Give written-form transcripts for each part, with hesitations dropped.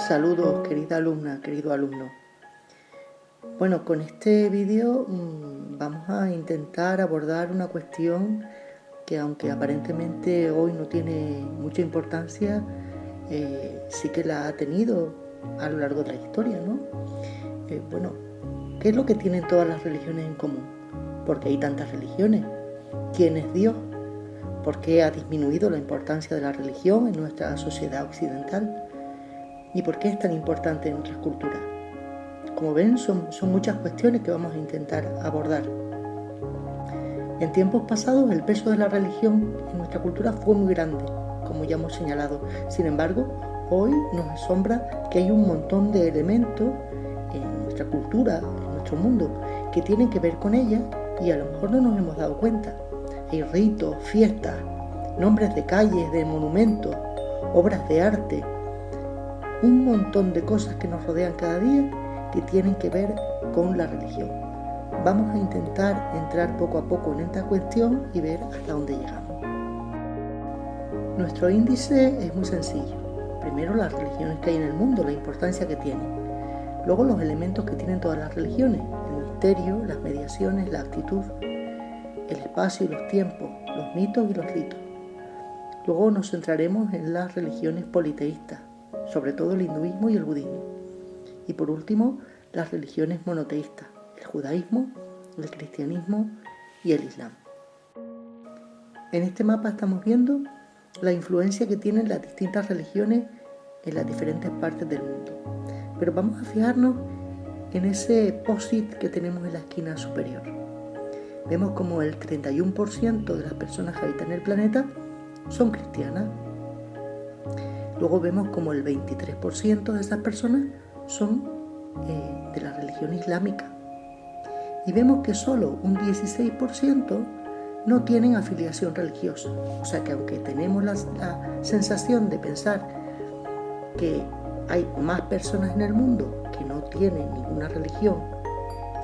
Saludos, querida alumna, querido alumno. Bueno, con este vídeo vamos a intentar abordar una cuestión que, aunque aparentemente hoy no tiene mucha importancia, sí que la ha tenido a lo largo de la historia, ¿no? Bueno, ¿qué es lo que tienen todas las religiones en común? ¿Por qué hay tantas religiones? ¿Quién es Dios? ¿Por qué ha disminuido la importancia de la religión en nuestra sociedad occidental? ¿Y por qué es tan importante en nuestras culturas? Como ven, son muchas cuestiones que vamos a intentar abordar. En tiempos pasados, el peso de la religión en nuestra cultura fue muy grande, como ya hemos señalado. Sin embargo, hoy nos asombra que hay un montón de elementos en nuestra cultura, en nuestro mundo, que tienen que ver con ella y a lo mejor no nos hemos dado cuenta. Hay ritos, fiestas, nombres de calles, de monumentos, obras de arte, un montón de cosas que nos rodean cada día que tienen que ver con la religión. Vamos a intentar entrar poco a poco en esta cuestión y ver hasta dónde llegamos. Nuestro índice es muy sencillo. Primero, las religiones que hay en el mundo, la importancia que tienen. Luego, los elementos que tienen todas las religiones: el misterio, las mediaciones, la actitud, el espacio y los tiempos, los mitos y los ritos. Luego nos centraremos en las religiones politeístas, sobre todo el hinduismo y el budismo. Y por último, las religiones monoteístas, el judaísmo, el cristianismo y el islam. En este mapa estamos viendo la influencia que tienen las distintas religiones en las diferentes partes del mundo. Pero vamos a fijarnos en ese post-it que tenemos en la esquina superior. Vemos como el 31% de las personas que habitan el planeta son cristianas. Luego vemos como el 23% de esas personas son de la religión islámica. Y vemos que solo un 16% no tienen afiliación religiosa. O sea que, aunque tenemos la sensación de pensar que hay más personas en el mundo que no tienen ninguna religión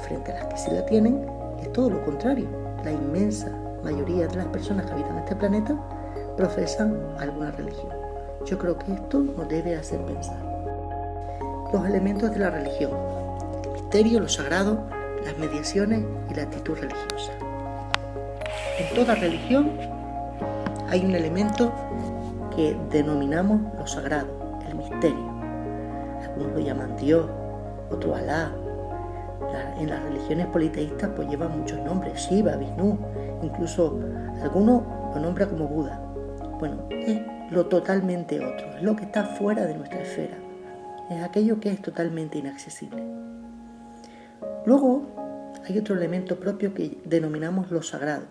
frente a las que sí la tienen, es todo lo contrario. La inmensa mayoría de las personas que habitan este planeta profesan alguna religión. Yo creo que esto nos debe hacer pensar. Los elementos de la religión: el misterio, lo sagrado, las mediaciones y la actitud religiosa. En toda religión hay un elemento que denominamos lo sagrado, el misterio. Algunos lo llaman Dios, otros Alá. En las religiones politeístas pues llevan muchos nombres: Shiva, Vishnu, incluso algunos lo nombran como Buda. Bueno, es lo totalmente otro, es lo que está fuera de nuestra esfera, es aquello que es totalmente inaccesible. Luego hay otro elemento propio que denominamos lo sagrado.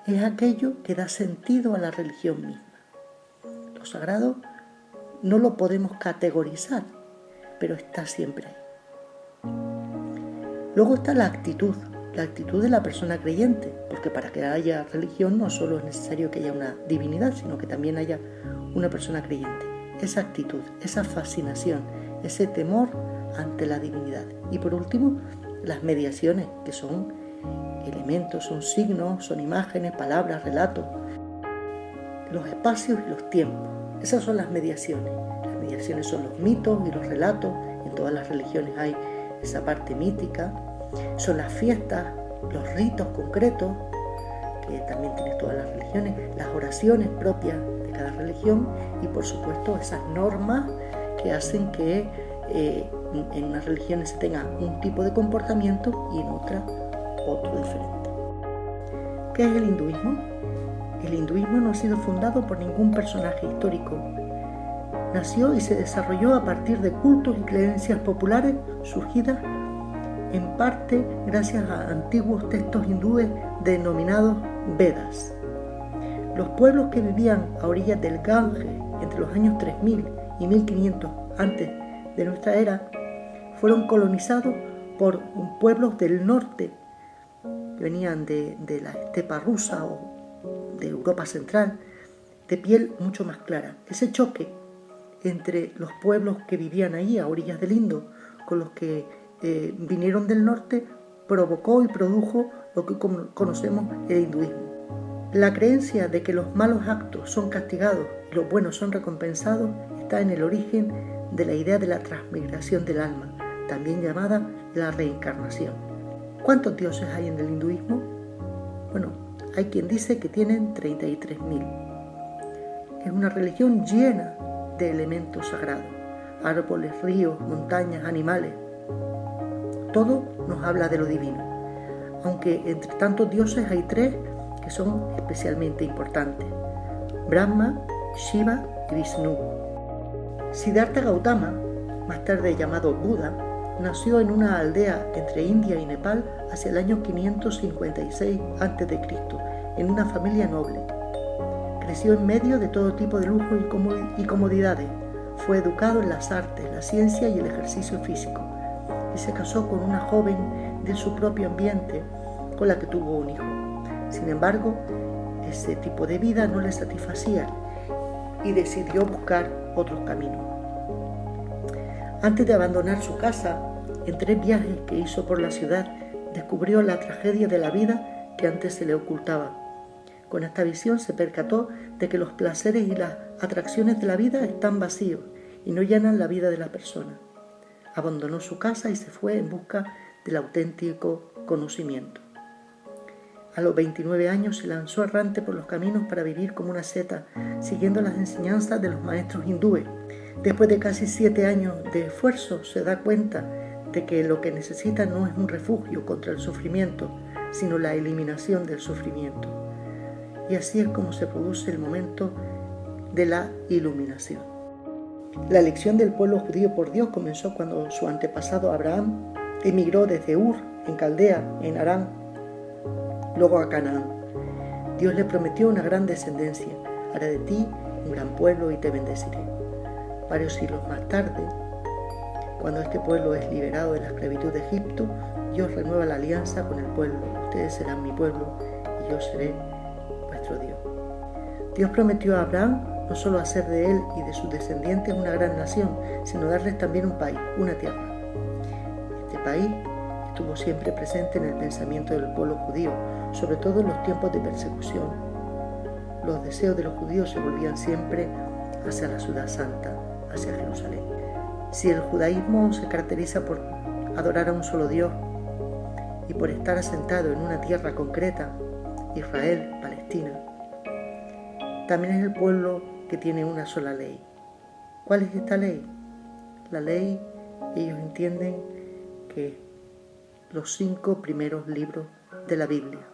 Es aquello que da sentido a la religión misma. Lo sagrado no lo podemos categorizar, pero está siempre ahí. Luego está la actitud de la persona creyente, porque para que haya religión no solo es necesario que haya una divinidad, sino que también haya una persona creyente. Esa actitud, esa fascinación, ese temor ante la divinidad. Y por último, las mediaciones, que son elementos, son signos, son imágenes, palabras, relatos, los espacios y los tiempos. Esas son las mediaciones. Las mediaciones son los mitos y los relatos. En todas las religiones hay esa parte mítica. Son las fiestas, los ritos concretos, que también tienen todas las religiones, las oraciones propias de cada religión y, por supuesto, esas normas que hacen que en unas religiones se tenga un tipo de comportamiento y en otras otro diferente. ¿Qué es el hinduismo? El hinduismo no ha sido fundado por ningún personaje histórico. Nació y se desarrolló a partir de cultos y creencias populares surgidas en parte gracias a antiguos textos hindúes denominados Vedas. Los pueblos que vivían a orillas del Ganges entre los años 3000 y 1500 antes de nuestra era fueron colonizados por pueblos del norte que venían de la estepa rusa o de Europa central, de piel mucho más clara. Ese choque entre los pueblos que vivían ahí a orillas del Indo con los que vinieron del norte provocó y produjo lo que conocemos el hinduismo. La creencia de que los malos actos son castigados y los buenos son recompensados está en el origen de la idea de la transmigración del alma, también llamada la reencarnación. ¿Cuántos dioses hay en el hinduismo? Bueno, hay quien dice que tienen 33.000. Es una religión llena de elementos sagrados, árboles, ríos, montañas, animales. Todo nos habla de lo divino, aunque entre tantos dioses hay 3 que son especialmente importantes: Brahma, Shiva y Vishnu. Siddhartha Gautama, más tarde llamado Buda, nació en una aldea entre India y Nepal hacia el año 556 a.C., en una familia noble. Creció en medio de todo tipo de lujo y comodidades. Fue educado en las artes, la ciencia y el ejercicio físico, y se casó con una joven de su propio ambiente con la que tuvo un hijo. Sin embargo, ese tipo de vida no le satisfacía y decidió buscar otros caminos. Antes de abandonar su casa, en 3 viajes que hizo por la ciudad, descubrió la tragedia de la vida que antes se le ocultaba. Con esta visión se percató de que los placeres y las atracciones de la vida están vacíos y no llenan la vida de la persona. Abandonó su casa y se fue en busca del auténtico conocimiento. A los 29 años se lanzó errante por los caminos para vivir como una asceta, siguiendo las enseñanzas de los maestros hindúes. Después de casi 7 años de esfuerzo, se da cuenta de que lo que necesita no es un refugio contra el sufrimiento, sino la eliminación del sufrimiento. Y así es como se produce el momento de la iluminación. La elección del pueblo judío por Dios comenzó cuando su antepasado Abraham emigró desde Ur, en Caldea, en Aram, luego a Canaán. Dios le prometió una gran descendencia: haré de ti un gran pueblo y te bendeciré. Varios siglos más tarde, cuando este pueblo es liberado de la esclavitud de Egipto, Dios renueva la alianza con el pueblo. Ustedes serán mi pueblo y yo seré vuestro Dios. Dios prometió a Abraham no solo hacer de él y de sus descendientes una gran nación, sino darles también un país, una tierra. Este país estuvo siempre presente en el pensamiento del pueblo judío, sobre todo en los tiempos de persecución. Los deseos de los judíos se volvían siempre hacia la ciudad santa, hacia Jerusalén. Si el judaísmo se caracteriza por adorar a un solo Dios y por estar asentado en una tierra concreta, Israel, Palestina, también es el pueblo que tiene una sola ley. ¿Cuál es esta ley? La ley, ellos entienden que los 5 primeros libros de la Biblia.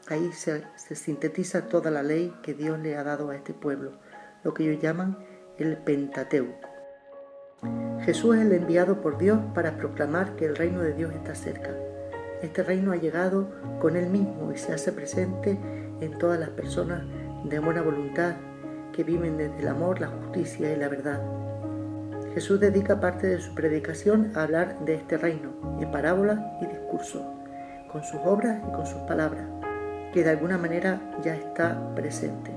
Ahí se sintetiza toda la ley que Dios le ha dado a este pueblo, lo que ellos llaman el Pentateuco. Jesús es el enviado por Dios para proclamar que el reino de Dios está cerca. Este reino ha llegado con Él mismo y se hace presente en todas las personas de buena voluntad que viven desde el amor, la justicia y la verdad. Jesús dedica parte de su predicación a hablar de este reino, en parábolas y discursos, con sus obras y con sus palabras, que de alguna manera ya está presente.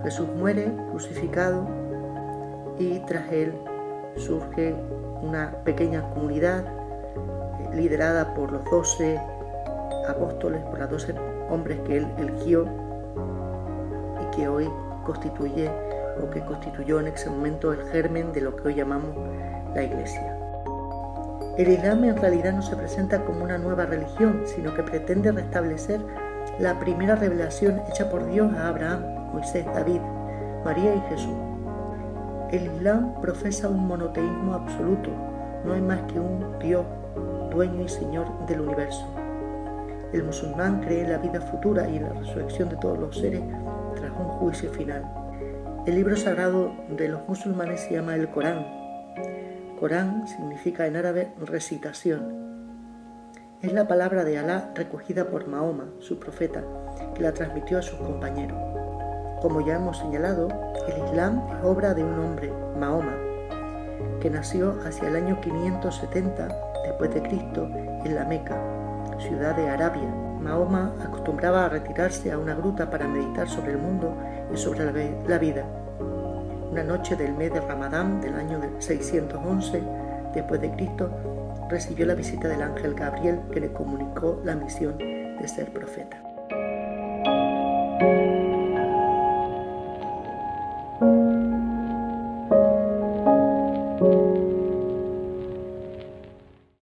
Jesús muere crucificado y tras él surge una pequeña comunidad liderada por los 12 apóstoles, por los 12 hombres que él eligió y que hoy constituye o que constituyó en ese momento el germen de lo que hoy llamamos la Iglesia. El Islam en realidad no se presenta como una nueva religión, sino que pretende restablecer la primera revelación hecha por Dios a Abraham, Moisés, David, María y Jesús. El Islam profesa un monoteísmo absoluto, no hay más que un Dios, dueño y Señor del universo. El musulmán cree en la vida futura y en la resurrección de todos los seres tras un juicio final. El libro sagrado de los musulmanes se llama el Corán. Corán significa en árabe recitación. Es la palabra de Alá recogida por Mahoma, su profeta, que la transmitió a sus compañeros. Como ya hemos señalado, el Islam es obra de un hombre, Mahoma, que nació hacia el año 570 después de Cristo en la Meca, ciudad de Arabia. Mahoma acostumbraba a retirarse a una gruta para meditar sobre el mundo y sobre la vida. Una noche del mes de Ramadán del año 611 después de Cristo, recibió la visita del ángel Gabriel, que le comunicó la misión de ser profeta.